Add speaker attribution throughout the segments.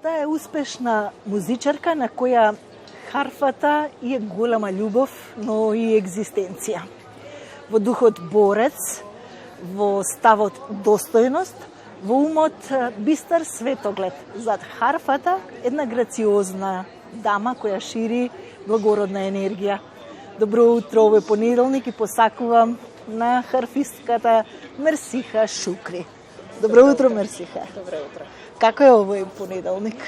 Speaker 1: Таа е успешна музичарка на која харфата е голема љубов, но и екзистенција. Во духот борец, во ставот достојност, во умот бистар светоглед. Зад харфата една грациозна дама која шири благородна енергија. Добро утро, овој понеделник и посакувам на харфистката Мерсиха Шукри. Добро утро, Мерсиха.
Speaker 2: Добро утро.
Speaker 1: Како е овој понеделник?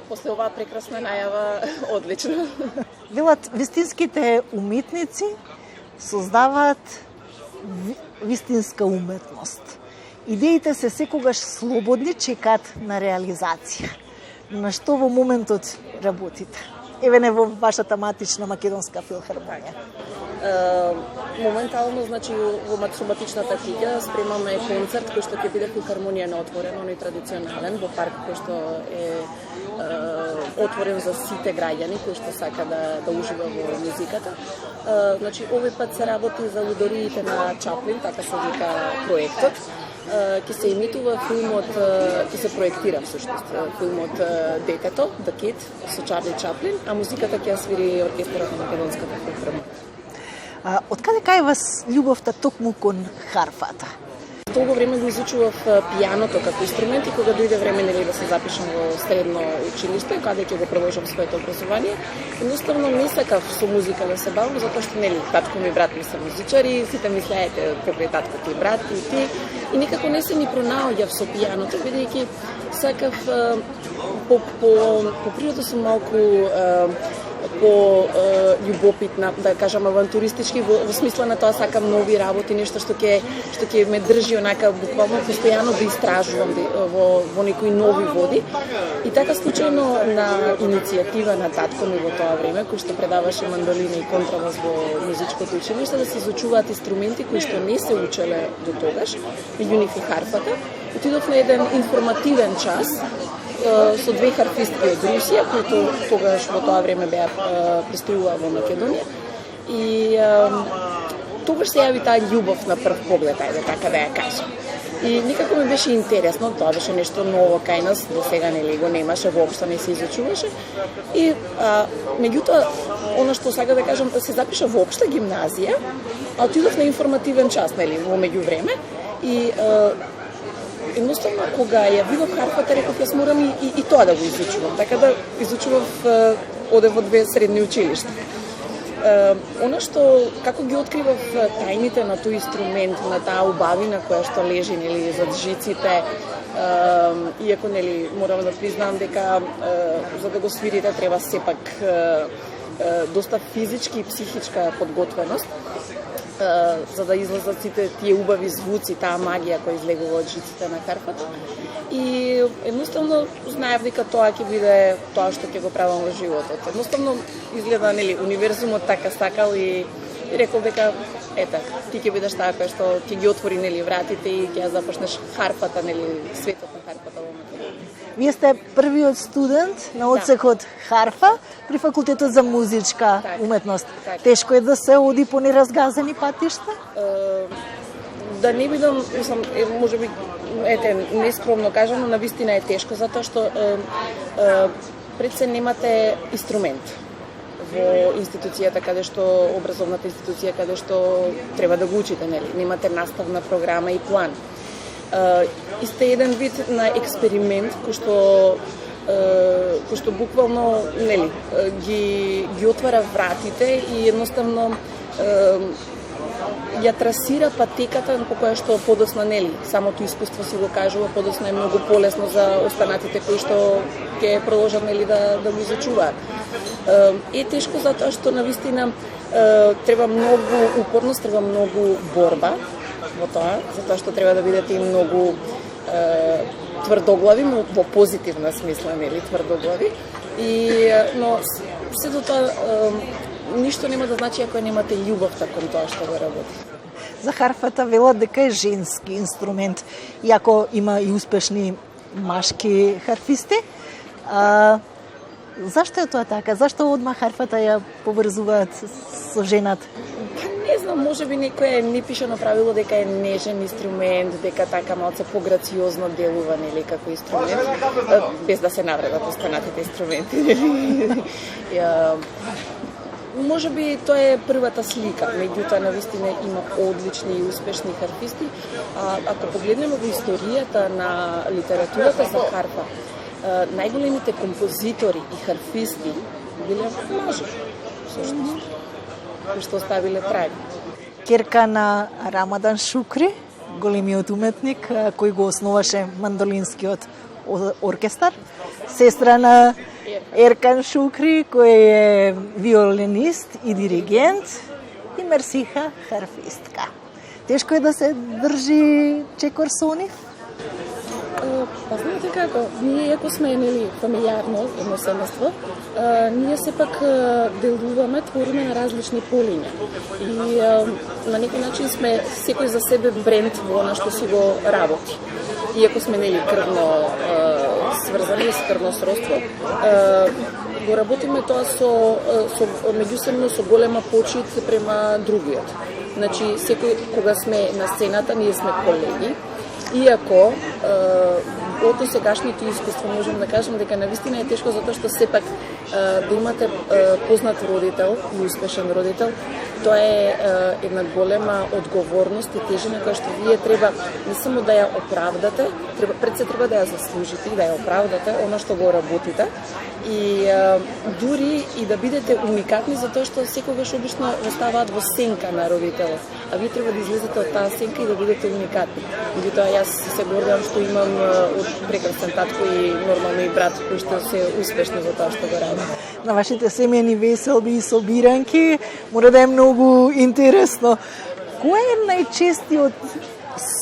Speaker 2: После оваа прекрасна најава, одлично.
Speaker 1: Велат, вистинските уметници создаваат вистинска уметност. Идеите се секогаш слободни, чекаат на реализација. На што во моментот работите? Еве не во вашата матична македонска филхармонија.
Speaker 2: Моментално, значи, во математичната куќа спремаме концерт кој што ќе биде филхармонија на отворено, оној традиционален, во парк кој што е отворен за сите граѓани кои што сака да ужива во музиката. Значи, овој пат се работи за лудориите на Чаплин, така се вика проектот. Ќе се емитува филмот, ќе се проектира всушност филмот Детето, The Kid, со Чарли Чаплин, а музиката ќе ја свири оркестарот на Македонската филхармонија.
Speaker 1: Од каде кај вас љубовта токму кон харфата?
Speaker 2: Толку време го изучував пијаното како инструмент и кога дојде време да се запишам во средно училиште, каде ќе го продолжам своето образование, едноставно не сакав со музика да се бавам, затоа што татко ми и брат ми се музичари, сите мислеете покрај татко ти брат и ти, и никако не се ни пронаоѓав со пијаното, бидејќи сакав по природа сум малку по љубопитна, да кажам авантуристички, во смисла на тоа сакам нови работи, нешто што ќе ме држи онака буквално постојано да истражувам во некои нови води. И така случајно на иницијатива на татко ми во тоа време, кој што предаваше мандолина и контрабас во музичкото училиште, да се изучуваат инструменти кои што не се учеле до тогаш, меѓу нив и харфата, отидов на еден информативен час со две харфистки од Русија, кои тогаш во тоа време беа пристигуваа во Македонија. И тогаш се јави таа љубов на прв поглед, ајде така да ја кажам. И никако ми беше интересно, тоа беше нешто ново кај нас, до сега го немаше, воопшто не се изучуваше. И меѓутоа, она што сакам да кажам, се запиша во општа гимназија, а отидов на информативен час, во меѓувреме. И едноставно, кога ја видов харфата, реков, јас морам и тоа да го изучувам. Така да изучував, оде во две средни училишта. Она што, како ги откривав тајните на тој инструмент, на таа убавина која што лежи зад жиците, иако морам да признам дека за да го свирите треба сепак доста физички и психичка подготвеност, за да излезат сите тие убави звуци, таа магија која излегува од жиците на харфата. И едноставно знаев дека тоа ќе биде тоа што ќе го правам во животот. Едноставно изгледа универзумот така сакал и рекол дека ета, ти ќе бидеш таа која што ќе ги отвори вратите и ќе ја започнеш харфата, светот на харфата во Македонија.
Speaker 1: Вие сте првиот студент на одсекот харфа при факултетот за музичка уметност. Тешко е да се оди по неразгазени патишта?
Speaker 2: Да не бидам, можеби, нескромно кажам, но навистина е тешко, затоа што пред се немате инструмент во институцијата каде што, образовната институција каде што треба да го учите, немате наставна програма и план. И сте еден вид на експеримент кој што буквално ги отвара вратите и едноставно ја трасира патеката по која што подосна самото искуство си го кажува, подосна е многу полесно за останатите кои што ќе продолжат да го изучуваат. Е тешко затоа што навистина треба многу упорност, треба многу борба во тоа, затоа што треба да бидете и многу тврдоглави, но во позитивна смисла, тврдоглави. Но се до тоа ништо нема да значи ако немате љубовта кон тоа што го работите.
Speaker 1: За харфата велат дека е женски инструмент, иако има и успешни машки харфисти. Зашто е тоа така? Зашто одма харфата ја поврзуваат со жената?
Speaker 2: Не знам, можеби некој не пишано правило дека е нежен инструмент, дека така малце пограциозно делува, нели, како инструмент, без да се навредат останатите инструменти, нели. Можеби тоа е првата слика, меѓутоа навистина има одлични и успешни харфисти. Ако погледнеме во историјата на литературата за харфа, најголемите композитори и харфисти биле мажи, всушност, кои што оставиле траги.
Speaker 1: Ќерка на Рамадан Шукри, големиот уметник кој го основаше мандолинскиот оркестар, сестра на Еркан Шукри, кој е виолинист и диригент, и Мерсиха харфистка. Тешко е да се држи чекор со нив?
Speaker 2: Па знаете како, ние ако сме нели фамилиарно едно семејство, ние сепак делуваме, твориме на различни полиња. И на некој начин сме секој за себе бренд во она што си го работи. Иако сме нели крвно сврзани с крвно сродство, го работиме тоа со меѓусебно со голема почит према другиот. Значи секој кога сме на сцената, ние сме колеги. Иако од досегашните искуства можам да кажам дека навистина е тешко затоа што сепак да имате познат родител и успешен родител, тоа е една голема одговорност и тежина која што вие треба не само да ја оправдате, пред се треба да ја заслужите и да ја оправдате оно што го работите и дури и да бидете уникатни затоа што секогаш обично оставаат во сенка на родителот, а вие треба да излезете од таа сенка и да бидете уникатни. Меѓутоа јас се гордам што имам прекрасен татко и нормално и брат кои што се успешни во тоа што го радат.
Speaker 1: На вашите семејни веселби и собиранки мора да е многу интересно. Кој е најчестиот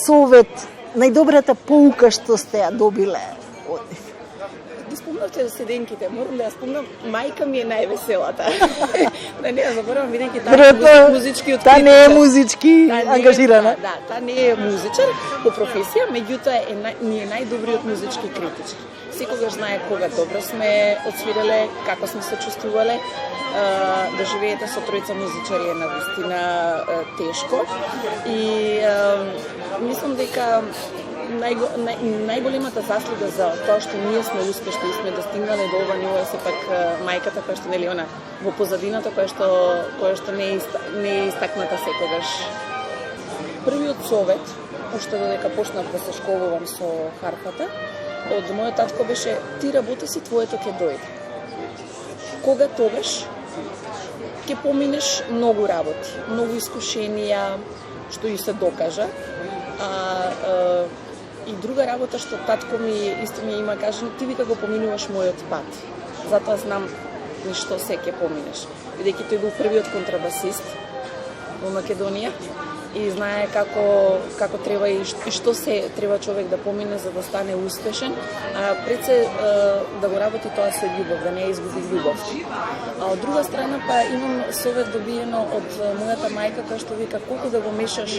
Speaker 1: совет, најдобрата поука што сте ја добиле од нив?
Speaker 2: Ги спомнавте седенките, морам да ја спомнам, мајка ми е највеселата. Да не ја заборавам, бидејќи таа музички
Speaker 1: таа не е музички ангажирана.
Speaker 2: Да, таа не е музичар по професија, меѓутоа ни е најдобриот музички критичар. Секогаш знае кога добро сме отсвирале, како сме се чувствувале. Да живеете со тројца музичари е навистина тешко. И мислам дека најголемата заслуга за тоа што ние сме успешни и сме достигнале до ова ниво е сепак мајката која што нели она во позадината која што не е истакната секогаш. Првиот совет, уште додека почнав да се школувам со харфата, од мојот татко беше: ти работи си, твоето ќе дојде. Кога тогаш ќе поминеш многу работи, многу искушенија, што и се докажа. И друга работа што татко ми исто ми има кажа: ти вика го поминуваш мојот пат. Затоа знам ни што се ќе поминеш. Бидејќи тој бил првиот контрабасист во Македонија и знае како треба и што се треба човек да помине за да стане успешен, а пред се да го работи тоа со љубов, да не изгуби љубов. А од друга страна па имам совет добиено од мојата мајка која што вика: колку да го мешаш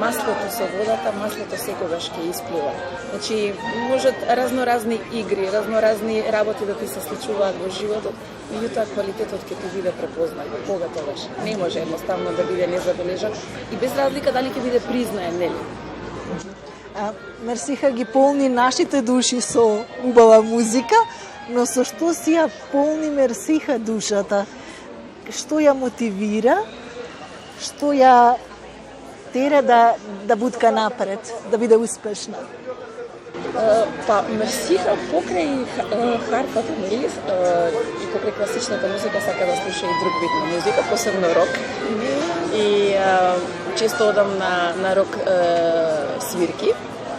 Speaker 2: маслото со водата, маслото секогаш ќе исплива. Значи можат разноразни игри, разноразни работи да ти се случуваат во животот, меѓутоа квалитетот ќе ти биде препознат. Кога тогаш? Не може едноставно да биде незабележан и без разлика дали ќе биде признаен, нели?
Speaker 1: Мерсиха ги полни нашите души со убава музика, но со што си ја полни Мерсиха душата? Што ја мотивира? Што ја тера да бутка напред, да биде успешна?
Speaker 2: Па Мерсиха покрај харфата, нели, и покрај класичната музика сака да слуша и друг вид на музика, посебно рок. И често одам на рок свирки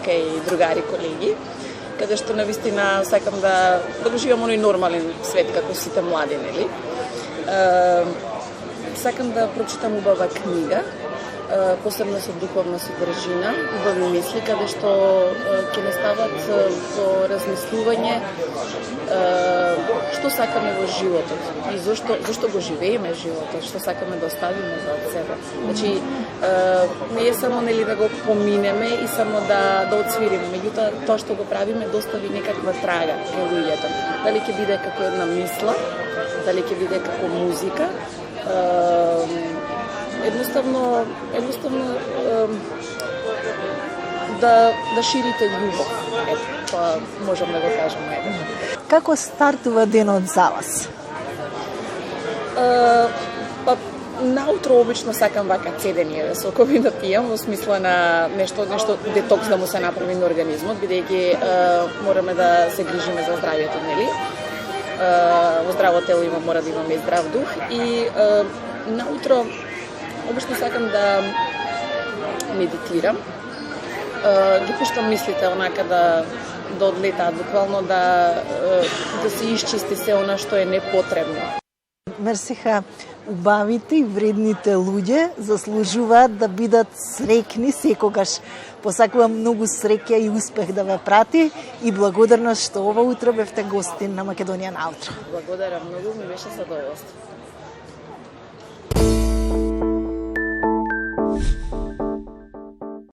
Speaker 2: кај другари, колеги, каде што навистина сакам да го живеам оној нормален свет како сите млади, нели. Сакам да прочитам убава книга, посебно со духовна содржина, убави мисли, каде што ќе не стават во размислување што сакаме во животот и зошто го живееме животот, што сакаме да оставиме зад себе. Значи, не е само нели да го поминеме и само да отсвириме, меѓутоа тоа што го правиме достави некаква трага кај луѓето. Дали ќе биде како една мисла, дали ќе биде како музика, едноставно да ширите љубов. Ето, тоа можам да го кажам најдеш.
Speaker 1: Како стартува денот за вас?
Speaker 2: Наутро обично сакам вака цедени сокови да пијам, во смисла на нешто детокс да му се направи на организмот, бидејќи мораме да се грижиме за здравјето, нели? Во здраво тело мора да имаме и здрав дух и наутро обично сакам да медитирам. Ги пуштам мислите онака да одлетаат, буквално да се исчисти се она што е непотребно.
Speaker 1: Мерсиха, убавите и вредните луѓе заслужуваат да бидат среќни секогаш. Посакувам многу среќа и успех да ве прати и благодарност што ова утро бевте гостин на Македонија на утро.
Speaker 2: Благодарам многу, ми беше задоволство.